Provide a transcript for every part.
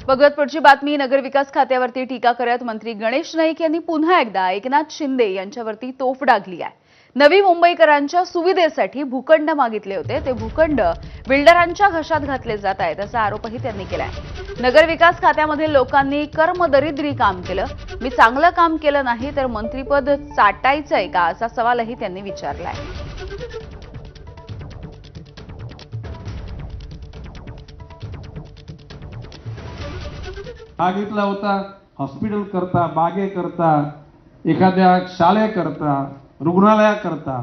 पुढची बातमी. नगरविकास खात्यावरती टीका करत मंत्री गणेश नाईक यांनी पुन्हा एकदा एकनाथ शिंदे यांच्यावरती तोफ डागली आहे. नवी मुंबईकरांच्या सुविधेसाठी भूखंड मागितले होते, ते भूखंड बिल्डरांच्या घशात घातले जात आहेत असा आरोपही त्यांनी केलाय. नगरविकास खात्यामध्ये लोकांनी कर्मदरिद्री काम केलं, मी चांगलं काम केलं नाही तर मंत्रीपद चाटायचंय का असा सवालही त्यांनी विचारलाय. मागितला होता हॉस्पिटल करता, बागे करता, एखाद्या शाळे करता, रुग्णालया करता,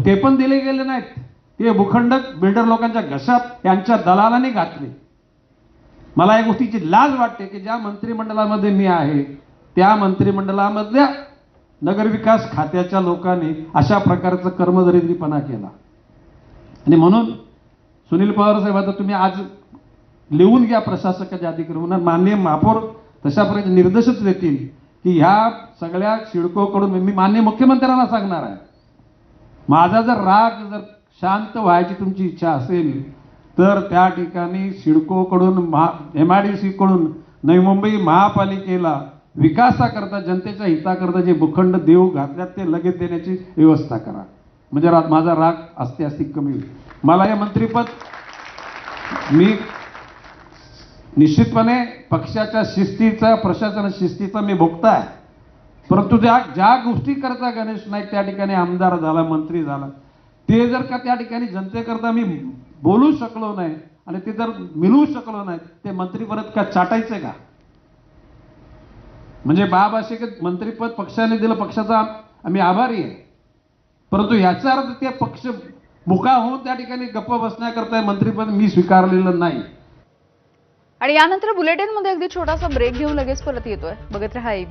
ते पण दिले गेले नाहीत. ते भूखंड बिल्डर लोकांच्या घशात यांच्या दलालांनी घातले. मला या गोष्टीची लाज वाटते की ज्या मंत्रिमंडळामध्ये मी आहे त्या मंत्रिमंडळामधल्या नगरविकास खात्याच्या लोकांनी अशा प्रकारचा कर्मदरिद्रीपणा केला. आणि म्हणून सुनील पवार साहेब, आता तुम्ही आज लिहून घ्या प्रशासकाच्या अधिकृत माननीय महापौर तशा प्रकारचे निर्देशच देतील की ह्या सगळ्या सिडकोकडून मी माननीय मुख्यमंत्र्यांना सांगणार आहे. माझा जर राग जर शांत व्हायची तुमची इच्छा असेल तर त्या ठिकाणी सिडकोकडून MIDC कडून नवी मुंबई महापालिकेला विकासाकरता जनतेच्या हिताकरता जे भूखंड देऊ घातल्यात ते लगेच देण्याची व्यवस्था करा, म्हणजे माझा राग असते असती कमी होईल. मला हे मंत्रीपद मी निश्चितपणे पक्षाच्या शिस्तीचा, प्रशासन शिस्तीचा मी भोगता आहे, परंतु ज्या गोष्टी करता गणेश नाईक त्या ठिकाणी आमदार झाला, मंत्री झाला, ते जर का त्या ठिकाणी जनतेकरता मी बोलू शकलो नाही आणि ते जर मिळवू शकलो नाही ते मंत्री परत का चाटायचे का? म्हणजे बाबाशे मंत्रीपद पक्षाने दिलं, पक्षाचा आम्ही आभारी आहे, परंतु याचा अर्थ ते पक्ष मुका होऊन त्या ठिकाणी गप्प बसण्याकरता मंत्रीपद मी स्वीकारलेलं नाही. आणि यानंतर बुलेटिनमध्ये अगदी छोटासा ब्रेक घेऊन लगेच परत येतोय. बघत रहा.